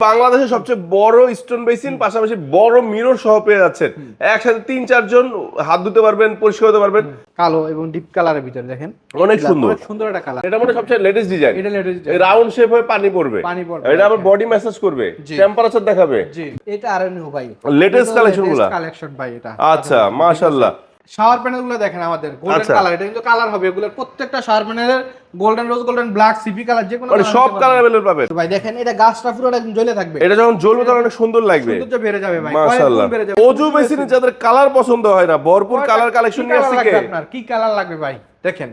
বাংলাদেশের সবচেয়ে বড় স্টোন বেসিন পাশাপাশি বড় মিরর সহ পেয়ে যাচ্ছেন। একসাথে 3-4 জন হাত ধুতে পারবেন, পরিষ্কার করতে পারবেন। কালো এবং ডিপ কালারের ভিতরে দেখেন অনেক সুন্দর, অনেক সুন্দর একটা কালার। এটা মানে সবচেয়ে লেটেস্ট ডিজাইন। এটা লেটেস্ট ডিজাইন, রাউন্ড শেপ হয়ে পানি পড়বে, এটা আবার বডি ম্যাসাজ করবে, টেম্পারেচার দেখাবে। জি, এটা আর নিউ ভাই, লেটেস্ট কালেকশনগুলো। কালেকশন ভাই এটা। আচ্ছা, মাশাআল্লাহ। শাওয়ার প্যানেলগুলো দেখেন আমাদের গোল্ডেন কালার, এটা কিন্তু কালার হবে এগুলোর প্রত্যেকটা শাওয়ার প্যানেলের গোল্ডেন রোজ, গোল্ডেন ব্ল্যাক, সিপি কালার, যে কোনো মানে সব কালার अवेलेबल পাবেন ভাই। দেখেন এটা গাছটা পুরো একদম জ্বলে থাকবে, এটা যখন জ্বলবে তখন অনেক সুন্দর লাগবে, সৌন্দর্য বেড়ে যাবে ভাই, মাশাআল্লাহ। ওজু বেসিনে যাদের কালার পছন্দ হয় না, ভরপুর কালার কালেকশন নিয়ে আসছে কে? আপনার কি কালার লাগবে ভাই? দেখেন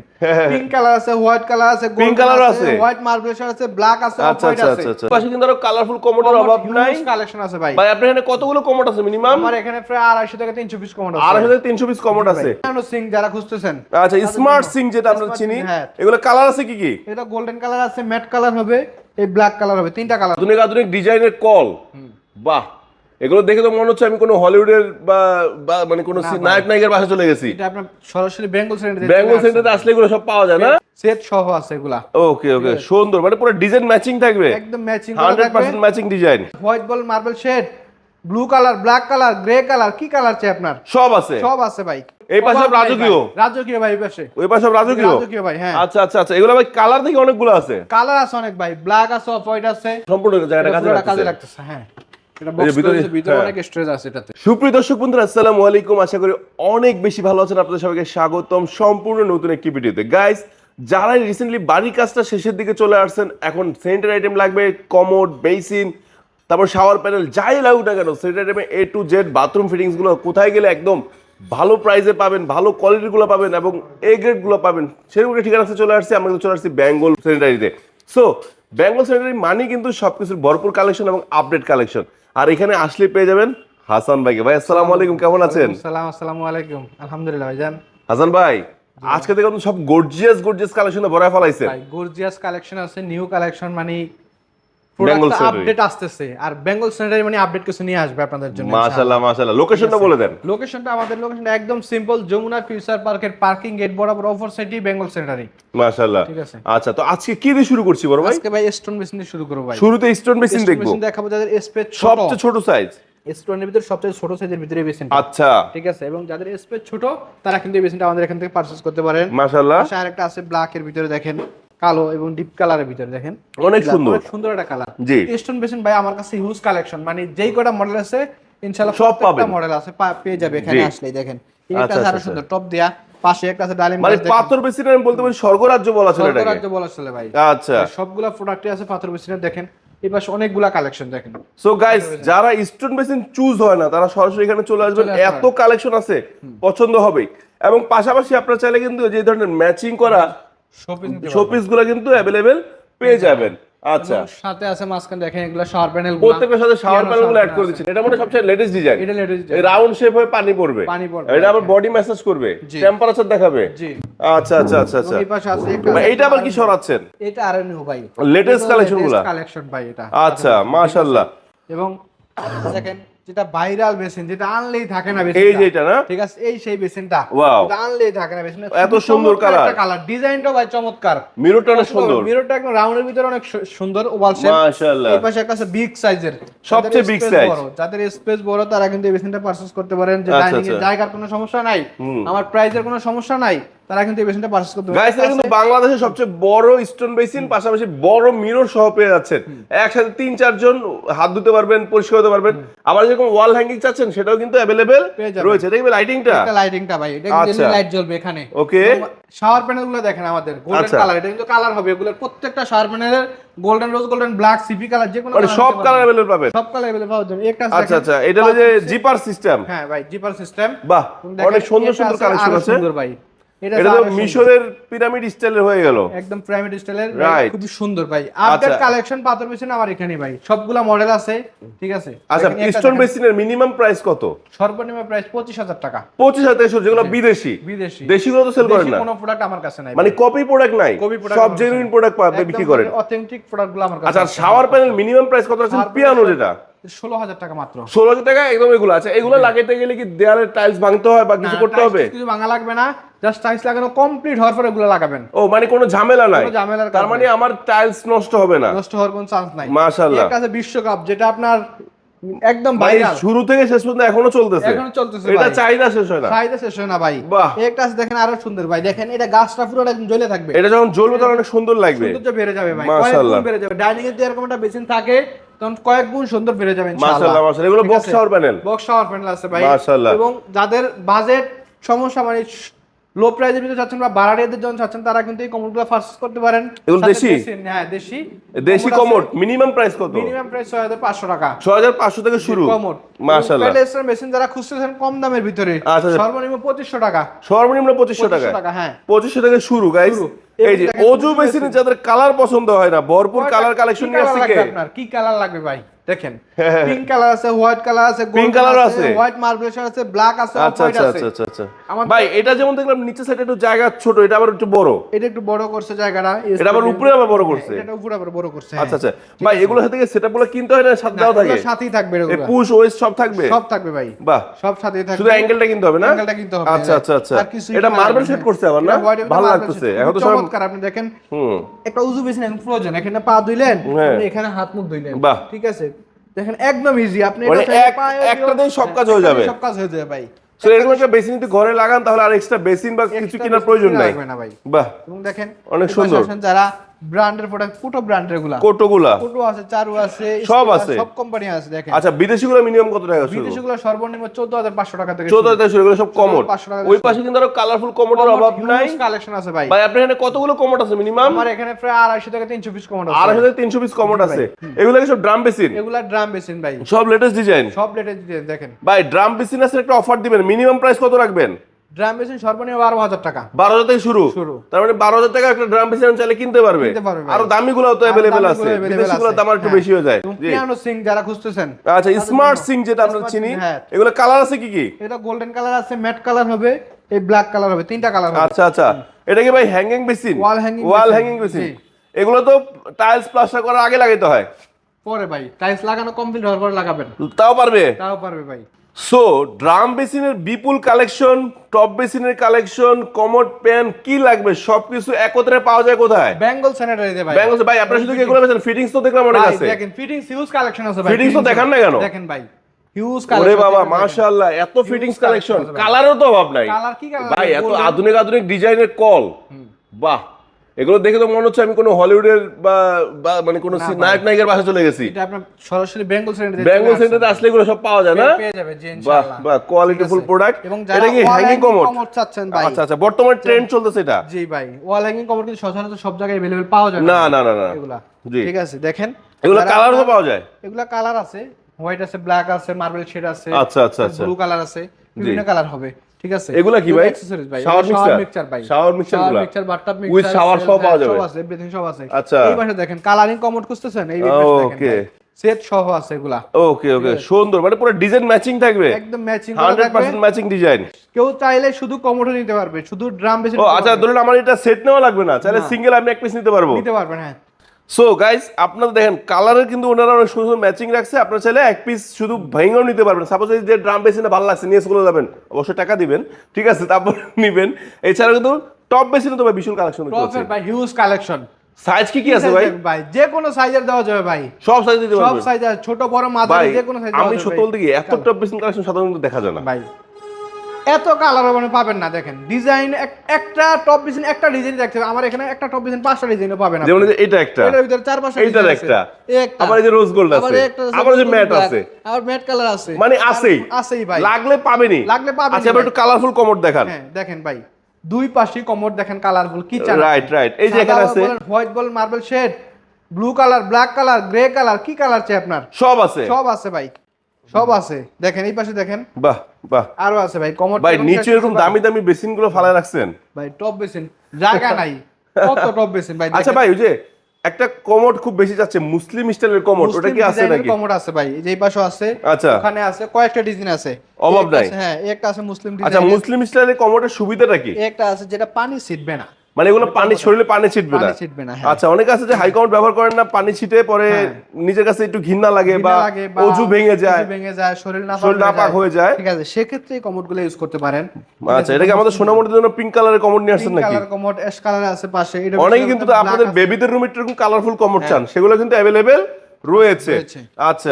পিঙ্ক কালার আছে, হোয়াইট কালার আছে, পিঙ্ক কালার আছে, হোয়াইট মার্বেল আছে, ব্ল্যাক আছে, অফ হোয়াইট আছে। আচ্ছা, পাশে কিন্তু আরো কালারফুল কমোডের অভাব নাই, কালেকশন আছে ভাই। ভাই আপনার এখানে কতগুলো কমোড আছে মিনিমাম? আমার এখানে প্রায় 250 থেকে 300 পিস কমোড আছে। 250 থেকে 300 পিস কমোড আছে। সিং যারা খুঁজতেছেন, আচ্ছা, স্মার্ট সিং যেটা আমরা চিনি, এগুলো কালার আছে কি কি? এটা গোল্ডেন কালার আছে, ম্যাট কালার হবে, এই ব্ল্যাক কালার হবে, তিনটা কালার। আধুনিক আধুনিক ডিজাইনের কল, বাহ! এগুলো দেখে তো মনে হচ্ছে আমি কোনো হলিউডের বা মানে কোনো নায়ক নায়িকার বাসায় চলে গেছি। এটা আপনার সরাসরি বেঙ্গল সেন্টারে, বেঙ্গল সেন্টারে আসলে এগুলো সব পাওয়া যায় না? সেট সহ আছে এগুলা। ওকে, সুন্দর, মানে পুরো ডিজাইন ম্যাচিং থাকবে, একদম matching, 100% matching design. White gold marble shade, blue colour, black colour, grey colour, কি কালার চাই আপনার? সব আছে, সব আছে ভাই। এই পাশে রাজকীয়, রাজকীয় ভাই, এই পাশে, ওই পাশে রাজকীয় ভাই। হ্যাঁ, আচ্ছা, এগুলো ভাই কালার দেখি অনেকগুলো আছে, কালার আছে অনেক ভাই, ব্ল্যাক আছে, অফ হোয়াইট আছে, সম্পূর্ণ জায়গাটা কাজে লাগতেছে। হ্যাঁ, এটা বক্সের ভিতরে অনেক স্টোরেজ আছে এটাতে। সুপ্রিয় দর্শক বন্ধুরা, আসসালামু আলাইকুম, আশা করি অনেক বেশি ভালো আছেন। আপনাদের সবাইকে স্বাগতম সম্পূর্ণ নতুন একটি ভিডিওতে। গাইস, যারা রিসেন্টলি বাড়ির কাজটা শেষের দিকে চলে আসছেন, এখন সেন্টার আইটেম লাগবে, কমোড, বেসিন, তারপর শাওয়ার প্যানেল, যাই লাগুক না কেন, সেন্টার আইটেমে A to Z bathroom fittings গুলো কোথায় গেলে একদম ভালো প্রাইসে পাবেন, ভালো কোয়ালিটির গুলো পাবেন এবং A গ্রেড গুলো পাবেন, সেরকম একটা ঠিকানাতে চলে আসছি। আমরা চলে আসছি বেঙ্গল সেন্টারিতে। সো বেঙ্গল সেন্টারি মানে কিন্তু সবকিছুর ভরপুর কালেকশন এবং আপডেট কালেকশন। আর এখানে আসলে পেয়ে যাবেন হাসান ভাইকে। ভাই আসসালামু আলাইকুম, কেমন আছেন? আসসালামু আলাইকুম, আলহামদুলিল্লাহ ভাইজান। হাসান ভাই, আজকে দেখুন সব গর্জিয়াস কালেকশনে ভরা ফলাইছে। ভাই গর্জিয়াস কালেকশন আছে, নিউ কালেকশন, মানে প্রোডাক্ট আপডেট আসতেছে, আর বেঙ্গল সেন্টারি মানে আপডেট কিছু নিয়ে আসবে আপনাদের জন্য। মাশাআল্লাহ। লোকেশনটা বলে দেন। লোকেশনটা, আমাদের লোকেশনটা একদম সিম্পল, যমুনা ফিউচার পার্কের পার্কিং গেট বরাবর অফার সাইডে বেঙ্গল সেন্টারি। মাশাআল্লাহ, ঠিক আছে। আচ্ছা, তো আজকে কি দিয়ে শুরু করছি বড় ভাই? আজকে ভাই স্টোন বেসিন দিয়ে শুরু করব ভাই। শুরুতে স্টোন বেসিন দেখবো, দেখাবো যাদের স্পেস সবচেয়ে ছোট সাইজ, স্টোনের ভিতরে সবচেয়ে ছোট সাইজের ভিতরে বেসিন। আচ্ছা, ঠিক আছে, এবং যাদের স্পেস ছোট তারা কিন্তু এই বেসিনটা আমাদের এখান থেকে পারচেজ করতে পারেন। মাশাআল্লাহ। আর একটা আছে ব্ল্যাক এর ভিতরে, দেখেন কালো এবং ডিপ কালারের ভিতরে, দেখেন অনেক সুন্দর একটা কালার। জি, স্টোন বেসিন ভাই আমার কাছে হিউজ কালেকশন, মানে যেই কটা মডেল আছে ইনশাআল্লাহ সব পাবেন, মডেল আছে, পেয়ে যাবে এখানে আসলেই। দেখেন এটা আরো সুন্দর টপ দেয়া, পাশে একটা আছে ডালিম, মানে পাথর বেসিন আমি বলতে পারি স্বর্গরাজ্য বলা চলে এটাকে, স্বর্গরাজ্য বলা চলে ভাই। আচ্ছা, সবগুলা প্রোডাক্টই আছে পাথর বেসিনের। দেখেন এই পাশে অনেকগুলা কালেকশন, দেখেন। সো গাইস, যারা স্টোন বেসিন চুজ হয় না তারা সরাসরি এখানে চলে আসবেন, এত কালেকশন আছে, পছন্দ হবে। এবং পাশাপাশি আপনারা চাইলে কিন্তু যে ধরনের ম্যাচিং করা শোপিস গুলো কিন্তু अवेलेबल পেয়ে যাবেন। আচ্ছা, সাথে আছে মাঝখানে দেখেন এগুলা শাওয়ার প্যানেল, প্রত্যেকটার সাথে শাওয়ার প্যানেল গুলো অ্যাড করে দিচ্ছেন। এটা মানে সবচেয়ে লেটেস্ট ডিজাইন, এটা লেটেস্ট ডিজাইন, রাউন্ড শেপ হয়ে পানি পড়বে, এটা আবার বডি ম্যাসাজ করবে, টেম্পারেচার দেখাবে। জি, আচ্ছা। এই পাশে আছে একটা, এইটা আবার কি সরাচ্ছেন? এটা আর নিউ ভাই, লেটেস্ট কালেকশন ভাই এটা। আচ্ছা, মাশাআল্লাহ। এবং দেখেন যেটা ভাইরাল বেসিন, যেটা আনলেই থাকে না বেসিন, এই যে এটা না, ঠিক আছে, এই সেই বেসিনটা, ওয়াও, এটা আনলেই থাকে না বেসিন। এত সুন্দর কালার, ডিজাইনটাও ভাই চমৎকার, মিররটা অনেক সুন্দর, মিররটা একদম রাউন্ডের ভিতরে অনেক সুন্দর ওভাল শেপ, মাশাআল্লাহ। এই পাশে একটা আছে বিগ সাইজের, সবচেয়ে বিগ সাইজ, যাদের স্পেস বড় তারা কিন্তু এই বেসিনটা পারচেজ করতে পারেন। যে ডাইনিং এর জায়গার কোনো সমস্যা নাই, আমার প্রাইসের কোনো সমস্যা নাই, তারা কিন্তু এই বেসিনটা পারচেজ করতে পারেন। গাইস, এটা কিন্তু বাংলাদেশের সবচেয়ে বড় স্টোন বেসিন পাশাপাশি বড় মিরর সহ পেয়ে যাচ্ছেন। একসাথে 3-4 জন হাত ধুতে পারবেন, পরিষ্কার করতে পারবেন। আবার যেরকম ওয়াল হ্যাঙ্গিং চাচ্ছেন সেটাও কিন্তু अवेलेबल রয়েছে। দেখবেন লাইটিংটা, এটা লাইটিংটা ভাই, এটা কিন্তু লাইট জ্বলবে এখানে। ওকে, শাওয়ার প্যানেলগুলো দেখেন আমাদের গোল্ডেন কালার, এটা কিন্তু কালার হবে এগুলোর প্রত্যেকটা শাওয়ার প্যানেলের গোল্ডেন রোজ, গোল্ডেন ব্ল্যাক, সিপি কালার, যে কোনো মানে সব কালার अवेलेबल পাবেন, সব কালার अवेलेबल পাওয়া যাবে। একটা আচ্ছা, এটা হলো যে জিপার সিস্টেম। হ্যাঁ ভাই, জিপার সিস্টেম, বাহ, অনেক সুন্দর কালেকশন আছে। সুন্দর ভাই, এটা তো মিশরের পিরামিড স্টাইলের হয়ে গেল, একদম পিরামিড স্টাইলের, খুব সুন্দর ভাই। আপডেট কালেকশন পাথর বেসিন আমার এখানে ভাই, সবগুলা মডেল আছে, ঠিক আছে। আচ্ছা, স্টোন বেসিনের মিনিমাম প্রাইস কত? সর্বনিম্ন প্রাইস 25,000 টাকা। 25,000, যেগুলো বিদেশি, দেশিগুলো তো সেল করেন না? কোনো প্রোডাক্ট আমার কাছে নাই, মানে কপি প্রোডাক্ট নাই, সব জেনুইন প্রোডাক্ট বিক্রি করেন। অথেন্টিক প্রোডাক্টগুলো আমার কাছে। আচ্ছা, শাওয়ার প্যানেল মিনিমাম প্রাইস কত আছে? পিয়ানো যেটা 16,000 টাকা মাত্র। 16,000 টাকা একদম এগুলো। আচ্ছা এগুলো লাগাইতে গেলে কি দেয়ালে টাইলস ভাঙতে হয় বা কিছু করতে হবে? কিছু ভাঙা লাগবে না, জাস্ট টাইলস লাগানো কমপ্লিট হওয়ার পর এগুলো লাগাবেন। ও মানে কোনো ঝামেলা নাই, কোনো ঝামেলার তার মানে আমার টাইলস নষ্ট হবে না, নষ্ট হওয়ার কোনো চান্স নাই। মাশাআল্লাহ। একটা আছে বিশ্বকাপ, যেটা আপনার একদম ভাই ভাইরাল, শুরু থেকে শেষ পর্যন্ত এখনো চলতেছে, এখনো চলতেছে এটা ভাই। চাহিদা শেষ হয় না, চাহিদা শেষ হয় না ভাই। বাহ। একটা আছে দেখেন আরো সুন্দর ভাই, দেখেন এটা গাছটা পুরো একদম জ্বলে থাকবে, এটা যখন জ্বলবে তখন অনেক সুন্দর লাগবে, সৌন্দর্য বেড়ে যাবে ভাই, কয়েক মাশাআল্লাহ। গুণ বেড়ে যাবে। ডাইনিং এর যে এরকম একটা বেসিন থাকে তখন কয়েক গুণ সুন্দর বেড়ে যাবে ইনশাআল্লাহ। মাশাআল্লাহ মাশাআল্লাহ। এগুলো box shower panel, box shower panel আছে ভাই, মাশাআল্লাহ। এবং যাদের বাজেট সমস্যা মানে লো প্রাইসের ভিতরে চাচ্ছেন বা বাড়াড়িয়াদের জন্য চাচ্ছেন, তারা কিন্তু এই কমোডগুলো পারচেজ করতে পারেন। এগুলো সাথে দেশি? হ্যাঁ দেশি দেশি কমোড। মিনিমাম প্রাইস কত? মিনিমাম প্রাইস 6,500 টাকা, 6,500 থেকে শুরু, কমোড। মাশাআল্লাহ। প্যালেসের মেশিন যারা খুঁজতেছেন কম দামের ভিতরে, আচ্ছা, আচ্ছা। সর্বনিম্ন 2500 টাকা, সর্বনিম্ন 2500 টাকা, 2500 টাকা, হ্যাঁ 2500 থেকে শুরু গাইস। শুরু। এই যে দেখেন, অজু বেসিনে যাদের কালার পছন্দ হয় না, ভরপুর কালার কালেকশন নিয়ে আসছে কে? আপনার কি কালার লাগবে ভাই? দেখেন পিঙ্ক কালার আছে, হোয়াইট কালার আছে, Pink গোল্ডেন কালার আছে, আছে, হোয়াইট মার্বেলেশন আছে, ব্ল্যাক আছে, অফ আচ্ছা হোয়াইট আচ্ছা আছে। আচ্ছা আচ্ছা। আমাদের- ভাই এটা যেমন দেখলাম নিচে সাইডে একটু জায়গা ছোট, এটা আবার একটু বড়, এটা একটু বড় করছে জায়গাটা, এটা আবার উপরে আবার বড় করছে, এটা উপরে আবার বড় করছে। আচ্ছা আচ্ছা। ভাই এগুলোর সাথে সেটআপগুলো কিনতে হয় না, সাথে দাও থাকে? এগুলো সাথেই থাকবে, এই এগুলো পুশ ওয়েস্ট সব থাকবে, সব থাকবে ভাই, বাহ। সব সাথেই থাকবে, শুধু অ্যাঙ্গেলটা কিনতে হবে না? অ্যাঙ্গেলটা কিনতে হবে। আচ্ছা আচ্ছা আচ্ছা। আর কিছুই এটা করা মার্বেল যাবে সেট না। করছে আবার না, এটা white, এটা ভালো marble লাগতেছে। set। এখন তো খুব সব চমৎকার। আপনি দেখেন হুম, একটা উজু বেসিন এখন প্রয়োজন, এখানে পা ধুইলেন, হ্যাঁ। আপনি এখানে হাত মুখ ধুইলেন, বাহ। ঠিক আছে, দেখেন একদম ইজি। আপনি মানে এটা চাইলে এক- পায়ে একটাতেই দিয়েও- সব কাজ হয়ে যাবে। সব কাজ হয়ে যাবে ভাই। সো এরকম একটা বেসিন যদি ঘরে লাগান তাহলে আর এক্সট্রা বেসিন বা কিছু Extra কেনার বেসিন প্রয়োজন কিনা নাই, লাগবে না ভাই। বাহ। এবং দেখেন অনেক এই পাশে সুন্দর। আসেন যারা ব্র্যান্ডের প্রোডাক্ট, কোটো ব্র্যান্ডের গুলা, কোটোগুলা, কোটো আছে, চারু আছে, সব স্কেল আছে। সব কোম্পানি আছে। দেখেন আচ্ছা বিদেশিগুলো মিনিমাম কত টাকা শুরু? বিদেশিগুলো সর্বনিম্ন 14,500 টাকা থেকে 14,000 থেকে শুরু, এগুলো সব কমোড। 14,500 টাকা ওই পাশে কিন্তু আরো কালারফুল কমোডের অভাব নাই। কালেকশন আছে ভাই। ভাই আপনার এখানে কতগুলো কমোড আছে মিনিমাম? আমার এখানে প্রায় 250 থেকে 300 পিস কমোড আছে। 250 থেকে 300 পিস কমোড আছে। এগুলো কি সব ড্রাম বেসিন? এগুলা ড্রাম বেসিন ভাই, সব লেটেস্ট ডিজাইন। সব লেটেস্ট ডিজাইন। দেখেন ভাই ড্রাম বেসিন আছে, একটা অফার দিবেন, মিনিমাম প্রাইস কত রাখবেন? ড্রাম বেসিন সর্বনিম্ন 12,000 টাকা, 12,000 থেকে শুরু। শুরু। তার মানে 12,000 টাকা একটা ড্রাম বেসিন চাইলে কিনতে পারবে। কিনতে পারবে ভাই। আরো দামিগুলো তো আরো अवेलेबल আছে, দামিগুলো available বিদেশিগুলোর আছে। দাম আর একটু হ্যাঁ। বেশি হয়ে যায়। এবং জি। পিয়ানো সিং যারা খুঁজতেছেন, আচ্ছা তাদের স্মার্ট জন্য- সিং যেটা আমরা Smart চিনি, Sing, হ্যাঁ। এগুলো কালার আছে কি কি? এটা গোল্ডেন কালার আছে, ম্যাট কালার হবে, এই ব্ল্যাক কালার হবে, তিনটা কালার হবে। আচ্ছা আচ্ছা। এটা কি ভাই হ্যাঙ্গিং বেসিন? Wall hanging ওয়াল basin, হ্যাঙ্গিং বেসিন। জি। এগুলো তো টাইলস প্লাস্টার করার আগে লাগাইতে হয়, পরে ভাই টাইলস লাগানো কমপ্লিট হওয়ার পর লাগাবেন, তাও পারবে? তাও পারবে ভাই। সো ড্রাম বেসিনের বিপুল কালেকশন, টপ বেসিনের কালেকশন, কমোড প্যান কি লাগবে সবকিছু একত্রে পাওয়া যায় কোথায়? বেঙ্গল স্যানিটারিতে ভাই। ব্যাঙ্গল ভাই আপনারা শুধু কি এগুলো বেচেন? ফিটিংস তো দেখলাম অনেক ভাই আছে। দেখেন ফিটিংস হিউজ কালেকশন আছে ভাই। Fittings তো দেখান না কেন? দেখেন ভাই হিউজ ওরে কালেকশন। বাবা মাশাআল্লাহ, এত ফিটিংস কালেকশন, collection আছে ভাই। কালারও তো অভাব নাই। কালার কি কালার ভাই এত Golden- আধুনিক আধুনিক ডিজাইনের কল, বাহ। এগুলো দেখে তো মনে হচ্ছে আমি কোনো হলিউডের বা বা মানে কোনো না ভাই। নায়ক নায়িকার বাসায় চলে গেছি। এটা আপনার সরাসরি বেঙ্গল স্যানিটারিতে বেঙ্গল সেন্টারে আসলে এগুলো সব পাওয়া যায় না? পেয়ে যাবে জি বাহ ইনশাআল্লাহ। বাহ, কোয়ালিটিফুল প্রোডাক্ট। এবং এটা যারা কি হ্যাঙ্গিং কমোড? কমোড চাচ্ছেন ভাই, আচ্ছা আচ্ছা, বর্তমানে ট্রেন্ড চলতেছে এটা। জি ভাই ওয়াল হ্যাঙ্গিং কমোড কিন্তু সচরাচর সব জায়গায় अवेलेबल পাওয়া যায় না না না না, এগুলা। জি। ঠিক আছে দেখেন এগুলো যারা কালারও আপনার- পাওয়া যায়? এগুলা কালার আছে, হোয়াইট আছে, ব্ল্যাক আছে, মার্বেল শেড আছে, আচ্ছা, আচ্ছা, আচ্ছা। ব্লু কালার আছে, বিভিন্ন কালার হবে। ঠিক আছে এগুলা কি ভাই? অ্যাকসেসরিজ ভাই, Shower mixer? মিক্সচার ভাই, Shower mixer গুলা? Mixture, bathtub With mixture, shower সব পাওয়া যাবে? সব আছে, এভরিথিং সব আছে। আচ্ছা। এই পাশে দেখেন কালারিং কমোড খুঁজতেছেন, এই পাশে দেখেন Okay. সেট সহ আছে এগুলা, ওকে ওকে, সুন্দর, মানে পুরো ডিজাইন ম্যাচিং থাকবে, একদম ম্যাচিং করা থাকবে। 100% ম্যাচিং ডিজাইন। কেউ চাইলে শুধু কমোডও নিতে পারবে, শুধু ড্রাম বেসিন ও আচ্ছা, ধরুন আমার এটা সেট নেওয়া লাগবে না, চাইলে সিঙ্গেল আমি এক পিস নিতে পারবো। নিতে পারবেন। হ্যাঁ সো গাইস আপনারা দেখেন কালারের কিন্তু ওনারা অনেক সুন্দর সুন্দর ম্যাচিং রাখছে, আপনারা চাইলে এক পিস শুধু ভেঙেও নিতে পারবেন। সাপোজ এই যে ড্রাম বেসিনে ভালো লাগছে নিয়ে চলে যাবেন, অবশ্যই টাকা দিবেন, ঠিক আছে, তারপর নিবেন। এছাড়া কিন্তু টপ বেসিনে তো ভাই বিশাল কালেকশন আছে। টপের ভাই হিউজ কালেকশন। সাইজ কি কি আছে ভাই? ভাই যে কোনো সাইজের দেওয়া যাবে ভাই, সব সাইজ দিতে সব পারবেন সাইজ আছে, ছোট বড় ভাই। মাঝারি যে কোনো সাইজ আমি সত্য বলতে কি এত টপ বেসিন কালেকশন সাধারণত দেখা যায় না ভাই। এত কালার মানে পাবেন না, দেখেন ডিজাইন একটা টপ ডিজাইন একটা ডিজাইন দেখতে হবে, আমার এখানে একটা টপ ডিজাইন 5টা ডিজাইনও পাবেন আপনি। যেমন এই যে এটা একটা, এটার ভিতরে 4-5টা এইটার ডিজাইন একটা, একটা, আবার এই যে রোজ গোল্ড আছে, আবার এই যে ম্যাট আছে, আবার ম্যাট কালার আছে, মানে আছেই আছেই ভাই, লাগলে পাবেনই, লাগলে পাবেনই আচ্ছা এবার একটু কালারফুল কমোড দেখান। হ্যাঁ দেখেন ভাই দুই পাশে কমোড দেখেন কালারফুল কি চান। রাইট রাইট, এই যে এখানে আছে white ball, marble shade, blue colour, black colour, grey colour, কি কালার চাই আপনার? সব আছে, সব আছে ভাই, সব আছে। দেখেন এই পাশে দেখেন বাহ বাহ। আরো আছে ভাই কমোড। ভাই নিচে এরকম দামি দামি বেসিন গুলো ফালায় রাখছেন ভাই টপ বেসিন জায়গা নাই, কত টপ বেসিন ভাই। আচ্ছা ভাই ওই যে একটা কমোড খুব বেশি যাচ্ছে মুসলিম স্টাইলের কমোড, ওটা কি আছে নাকি? কমোড আছে ভাই, এই যে এই পাশে আছে, আচ্ছা। ওখানে আছে, কয়েকটা ডিজাইন আছে, অভাব একটা নাই। আছে, হ্যাঁ একটা আছে মুসলিম আচ্ছা ডিজাইন। মুসলিম স্টাইলের কমোডের সুবিধাটা কি? একটা আছে যেটা পানি ছিটবে না, মানে এগুলো পানি শরীরে পানি ছিটবে না। পানি ছিটবে না, হ্যাঁ। আচ্ছা, অনেকে আছে যে হাই কমোড ব্যবহার করেন না, পানি ছিটে পরে নিজের কাছে একটু ঘৃণা লাগে বা অজু ভেঙে যায়, শরীর নাপাক হয়ে যায়। ঠিক আছে, সেক্ষেত্রে এই কমোডগুলো ইউজ করতে পারেন। আচ্ছা, এটা কি আমাদের সোনামণির জন্য পিঙ্ক কালারের কমোড নিয়ে আসছেন নাকি? কালার কমোড, অ্যাশ কালার আছে পাশে। এটা অনেকে কিন্তু আপনাদের বেবিদের রুমে এরকম কালারফুল কমোড চান, সেগুলো কিন্তু अवेलेबल রয়েছে। আচ্ছা,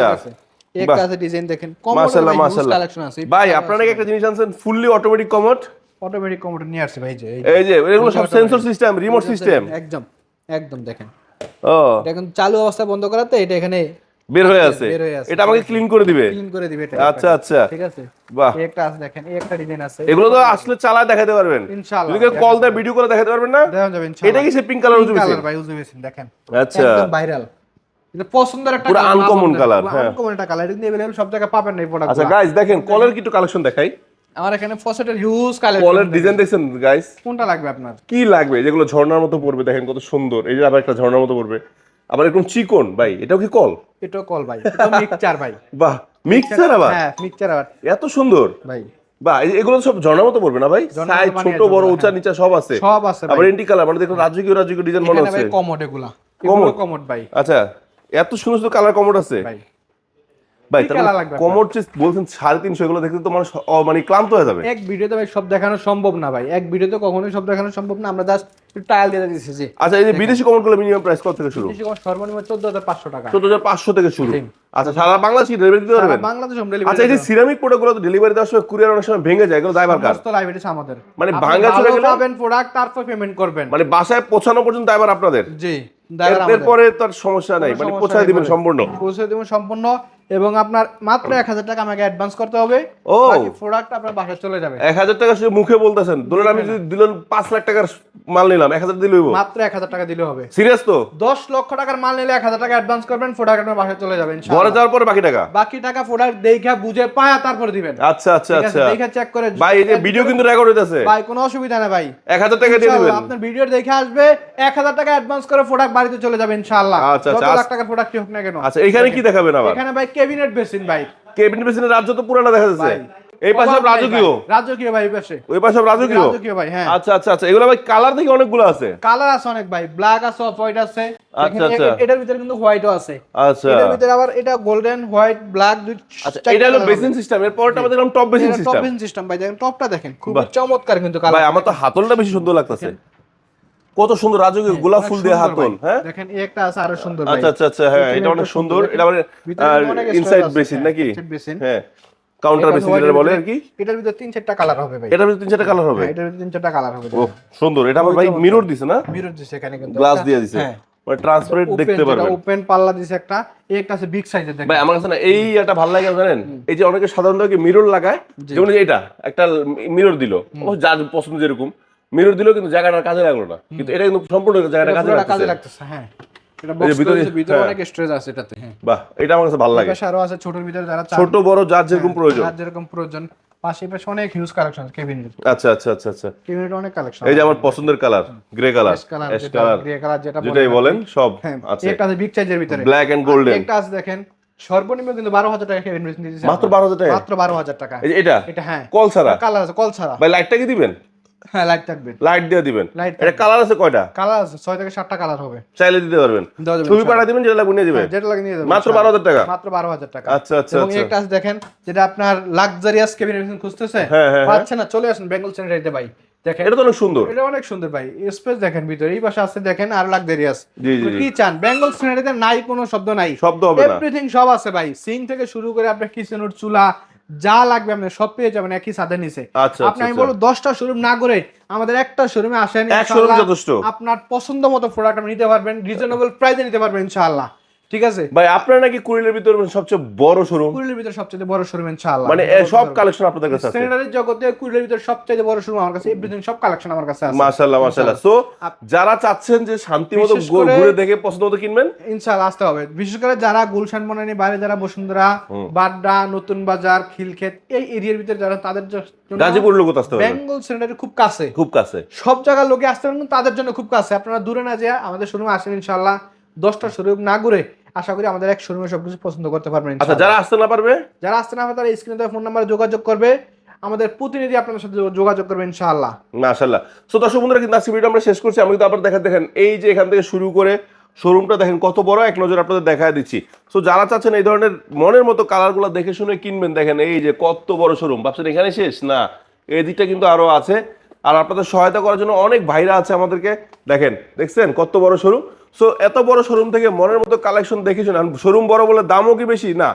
একটা আছে ডিজাইন দেখেন, মাশাআল্লাহ মাশাআল্লাহ কালেকশন আছে ভাই। আপনারা কি একটা জিনিস আনছেন fully automatic commode? Automatic commode নিয়ে আসছে ভাই, এই যে এগুলো সব সেন্সর সিস্টেম, রিমোট সিস্টেম, একদম একদম দেখেন। ও এটা এখন চালু অবস্থায় বন্ধ করাতে এটা এখানে বের হয়ে আছে, এটা আমাকে ক্লিন করে দিবে। এটা। আচ্ছা আচ্ছা, ঠিক আছে, বাহ। এই একটা আছে দেখেন, এই একটা ডিজাইন আছে। এগুলো তো আসলে চালায় দেখাতে পারবেন ইনশাআল্লাহ, যদি কল দিয়ে ভিডিও করে দেখাতে পারবেন না? দেখা যাবে ইনশাআল্লাহ। এটা কি সে পিঙ্ক কালার উজু কালার ভাই, উজু বেসিন দেখেন, আচ্ছা, একদম ভাইরাল। এটা পছন্দের একটা পুরো আনকমন কালার। হ্যাঁ, আনকমন একটা কালার, এটা अवेलेबल সব জায়গায় পাবেন না এই প্রোডাক্ট। আচ্ছা গাইস, দেখেন কলের কি একটু কালেকশন দেখাই। আমার এখানে ফসেটের হিউজ কালেকশন। কলের ডিজাইন দেখছেন গাইস? কোনটা লাগবে আপনার? কি লাগবে? যেগুলো ঝর্ণার মতো পড়বে, দেখেন কত সুন্দর। এই যে আবার একটা ঝর্ণার মতো পড়বে, আবার এরকম চিকন। ভাই এটাও কি কল? এটাও কল ভাই, এটা মিক্সচার ভাই। বাহ, মিক্সচার আবার? হ্যাঁ, মিক্সচার আবার এত সুন্দর ভাই। বাহ, এগুলো সব ঝর্ণার মতো পড়বে না ভাই? সাইজ ছোট বড় উঁচা নিচা সব আছে, সব আছে ভাই। আবার এন্টি কালার, মানে দেখুন রাজকীয় রাজকীয় ডিজাইন মনে এখানে হচ্ছে। ভাই কমোড, এগুলো এগুলো কমোড ভাই। আচ্ছা, এত সুন্দর সুন্দর কালার কমোড আছে ভাই। ভাই। কি কালার লাগবে? কমোড যে বলছেন 350, এগুলো দেখতে তো মানুষ মানে ক্লান্ত হয়ে যাবে। এক ভিডিওতে ভাই সব দেখানো সম্ভব না ভাই, এক ভিডিওতে কখনোই সব দেখানো সম্ভব না। আমরা জাস্ট ট্রায়াল দিয়ে দিয়েছি জি। আচ্ছা, এই যে বিদেশি কমোডগুলো মিনিমাম প্রাইস কত থেকে শুরু? বিদেশি কমোড সর্বনিম্ন 14500 টাকা। 14500 থেকে শুরু। আচ্ছা, সারা বাংলাদেশ ডেলিভারি দিতে পারবেন? সারা বাংলাদেশ হোম ডেলিভারি। আচ্ছা, এই যে সিরামিক প্রোডাক্টগুলো তো ডেলিভারি দেওয়ার সময় কুরিয়ার অনেক সময় ভেঙে যায়, এগুলো দায়ভার কার? সমস্ত লাইভ এটিস আমাদের। মানে ভাঙা চলে গেলে পাবেন প্রোডাক্ট, তারপর পেমেন্ট করবেন, মানে বাসায় পৌঁছানো পর্যন্ত দায়ভার আপনাদের? জি, দায়ভার আমাদের। এরপরে তার সমস্যা নাই, মানে পৌঁছায় দিবেন সম্পূর্ণ? পৌঁছে দেবেন সম্পূর্ণ, এবং আপনার মাত্র 1000 টাকা আমাকে অ্যাডভান্স করতে হবে। ও, বাকি প্রোডাক্ট আপনার বাসায় চলে যাবে। 1000 টাকা শুধু মুখে বলতেছেন? ধরুন আমি যদি দিলেন 5 লাখ টাকার মাল নিলাম, 1000 দিলে হইব? মাত্র 1000 টাকা দিলে হবে। সিরিয়াস তো? 10 লক্ষ টাকার মাল নিলে 1000 টাকা অ্যাডভান্স করবেন, প্রোডাক্ট আপনার বাসায় চলে যাবে ইনশাআল্লাহ। ঘরে যাওয়ার পরে বাকি টাকা? বাকি টাকা প্রোডাক্ট দেখে বুঝে পায়া তারপর দিবেন। আচ্ছা আচ্ছা আচ্ছা, দেখে চেক করে। ভাই এই যে ভিডিও কিন্তু রেকর্ড হইতাছে ভাই, কোনো অসুবিধা নেই ভাই, 1000 টাকা দিয়ে দিবেন। আপনার ভিডিও দেখে আসবে, 1000 টাকা অ্যাডভান্স করে প্রোডাক্ট বাড়িতে চলে যাবে ইনশাআল্লাহ। আচ্ছা যত আচ্ছা, লাখ টাকার প্রোডাক্টই হোক না কেন। আচ্ছা, এখানে কি দেখাবেন আবার? এখানে ভাই ক্যাবিনেট বেসিন ভাই। ক্যাবিনেট বেসিনের রাজ্য তো পুরানা দেখা যাচ্ছে। এই পাশে সব রাজকীয়? রাজকীয় ভাই, এই পাশে ওই পাশে সব রাজকীয়? রাজকীয় ভাই, হ্যাঁ। আচ্ছা আচ্ছা আচ্ছা, এগুলো ভাই কালার থেকে অনেকগুলো আছে? কালার আছে অনেক ভাই, ব্ল্যাক আছে, অফ হোয়াইট আছে। আচ্ছা আচ্ছা, এটার ভিতরে কিন্তু হোয়াইটও আছে। আচ্ছা, এটার ভিতরে আবার এটা গোল্ডেন, হোয়াইট, ব্ল্যাক দুই। আচ্ছা, এটা হলো বেসিন সিস্টেম। এর পরটা আমাদের দেখলাম top basin system. Top basin system ভাই, দেখেন টপটা দেখেন, খুব চমৎকার কিন্তু কালার। ভাই আমার তো হাতলটা বেশি সুন্দর লাগতেছে, কত সুন্দর রাজকীয় গোলাপ ফুল দিয়ে হাতল। হ্যাঁ দেখেন, এই একটা আছে আরো সুন্দর ভাই। আচ্ছা আচ্ছা আচ্ছা, হ্যাঁ এটা অনেক সুন্দর। এটা মানে ইনসাইড বেসিন নাকি? হ্যাঁ, কাউন্টার বেসিন যেটা বলে আর কি। এটার ভিতরে 3-4টা কালার হবে ভাই। এটার ভিতরে 3-4টা কালার হবে? এটার ভিতরে 3-4টা কালার হবে। ও সুন্দর। এটা আবার ভাই মিরর দিছে না? মিরর দিছে এখানে কিন্তু, গ্লাস দিয়ে দিছে, মানে ট্রান্সপারেন্ট দেখতে পারবেন। ওপেন পাল্লা দিছে একটা, এই একটা আছে বিগ সাইজের দেখেন ভাই। আমার কাছে না এই এটা ভালো লাগে জানেন, এই যে অনেকে সাধারণত কি মিরর লাগায়, যেমন যে এটা একটা মিরর দিল, ও যার পছন্দ যেরকম মিরর দিল, কিন্তু জায়গাটা কাজে লাগলো না। কিন্তু এটা কিন্তু সম্পূর্ণ জায়গাটা কাজে লাগতেছে। হ্যাঁ, এটা বক্স ভিতরে অনেক স্টোরেজ আছে এটাতে। হ্যাঁ, বাহ, এটা আমার কাছে ভালো লাগে। পাশে আরো আছে ছোটর ভিতরে, যারা ছোট বড় যার যেরকম প্রয়োজন, যার যেরকম প্রয়োজন। পাশে পাশে অনেক হিউজ কালেকশন আছে কেবিনেট। আচ্ছা আচ্ছা আচ্ছা আচ্ছা, কেবিনেট অনেক কালেকশন। এই যে আমার পছন্দের colour grey colour, ash colour, grey colour যেটাই বলেন সব আছে। একটা আছে বিগ সাইজের ভিতরে, ব্ল্যাক এন্ড গোল্ডেন। একটা আছে দেখেন, সর্বনিম্ন কিন্তু 12000 টাকা কেবিনেট দিতেছে। মাত্র 12000 টাকা? মাত্র 12000 টাকা। এই যে এটা হ্যাঁ, কল ছাড়া কালার আছে, কল ছাড়া ভাই। লাইটটা কি দিবেন? হ্যাঁ, লাইট থাকবে, লাইট দিয়ে দিবেন। লাইট এটা কালার আছে কয়টা? কালার আছে 6 থেকে 7টা কালার হবে, চাইলে দিতে পারবেন। ছবি পাঠিয়ে দিবেন, যেটা লাগবে নিয়ে দিবেন। যেটা লাগে নিয়ে যাবেন। মাত্র 12000 টাকা? মাত্র 12000 টাকা। আচ্ছা আচ্ছা এবং আচ্ছা, একটা আছে দেখেন, যেটা আপনার লাক্সারিয়াস কেবিনেট খুঁজতেছে, পাচ্ছে না, চলে আসেন বেঙ্গল স্যানিটারিতে ভাই। দেখেন এটা তো অনেক সুন্দর। এটা অনেক সুন্দর ভাই, স্পেস দেখেন ভিতরে, এই পাশে আছে দেখেন আর লাক্সারিয়াস। জি জি, কি চান? বেঙ্গল স্যানিটারিতে নাই কোনো শব্দ নাই, শব্দ হবে না, এভরিথিং সব আছে ভাই। সিং থেকে শুরু করে আপনার কিচেনের চুলা যা লাগবে আপনি সব পেয়ে যাবেন একই ছাদের নিচে। আচ্ছা, আপনি আমি বলবো 10টা শোরুম না করে আমাদের একটা শোরুমে আসেন, এক শোরুম যথেষ্ট। আপনার পছন্দ মতো প্রোডাক্ট আপনি নিতে পারবেন, রিজনেবল প্রাইসে নিতে পারবেন ইনশাআল্লাহ। ঠিক আছে ভাই, আপনারা নাকি কুড়িলের ভিতরে সবচেয়ে বড় শোরুম? কুড়িলের ভিতরে সবচেয়ে বড় শোরুম ইনশাআল্লাহ। মানে সব কালেকশন আপনাদের কাছে আছে? স্যানিটারি জগতে কুড়িলের ভিতরে সবচেয়ে বড় শোরুম আমার কাছে, এভরিথিং সব কালেকশন আমার কাছে আছে। মাশাআল্লাহ মাশাআল্লাহ। সো যারা চাচ্ছেন যে শান্তিমতো ঘুরে দেখে পছন্দ মতো কিনবেন, ইনশাআল্লাহ আসতে হবে। বিশেষ করে যারা গুলশান বনানী বাইরে, যারা বসুন্ধরা, বাড্ডা, নতুন বাজার, খিলক্ষেত এই এরিয়ার ভিতরে যারা, তাদের জন্য গাজীপুর লোক আসতে হবে। বেঙ্গল স্যানিটারি খুব কাছে, খুব কাছে, সব জায়গার লোকে আসতে পারেন, তাদের জন্য খুব কাছে। আপনারা দূরে না যেয়ে আমাদের শোরুমে আসেন ইনশাআল্লাহ। 10টা শোরুম না ঘুরে আশা করি আমাদের এক শোরুমে সবকিছু পছন্দ করতে পারবেন। আচ্ছা, যারা আসতে না পারবে, যারা আসতে না পারবে তারা স্ক্রিনে দেওয়া ফোন নাম্বারে যোগাযোগ করবে। আমাদের প্রতিনিধি আপনাদের সাথে যোগাযোগ করবে ইনশাআল্লাহ। মাশাআল্লাহ। সো দর্শক বন্ধুরা, কিন্তু আজকে ভিডিও আমরা শেষ করছি। আমি কিন্তু আবার দেখেন এই যে এখান থেকে শুরু করে শোরুমটা দেখেন কত বড়, এক নজর আপনাদের দেখায় দিচ্ছি। সো যারা চাচ্ছেন এই ধরনের মনের মতো কালারগুলো দেখে শুনে কিনবেন, দেখেন এই যে কত বড় শোরুম। ভাবছেন এখানে শেষ না, এই দিকটা কিন্তু আরো আছে। আর আপনাদের সহায়তা করার জন্য অনেক ভাইরা আছে আমাদেরকে। দেখছেন কত বড় শোরুম। সো এত বড় শোরুম থেকে মনের মতো কালেকশন দেখে শুনে, শোরুম বড় বলে দামও কি বেশি না,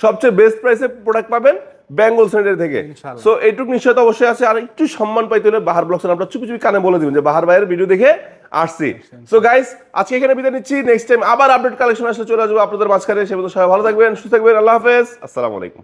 সবচেয়ে বেস্ট প্রাইসে প্রোডাক্ট পাবেন বেঙ্গল সেন্টার থেকে। সো এইটুকু নিশ্চয়তা অবশ্যই আছে। আর একটু সম্মান পাইতে হলে বাহার ব্লগস আপনারা চুপি চুপি কানে বলে দিবেন যে বাহার ভাইয়ের ভিডিও দেখে আসছি। সো গাইস, আজকে এখানে বিদায় নিচ্ছি। নেক্সট টাইম আবার আপডেট কালেকশন আসলে চলে আসবো আপনাদের মাঝখানে। সে পর্যন্ত সবাই ভালো থাকবেন, সুস্থ থাকবেন। আল্লাহ হাফেজ, আসসালামু আলাইকুম।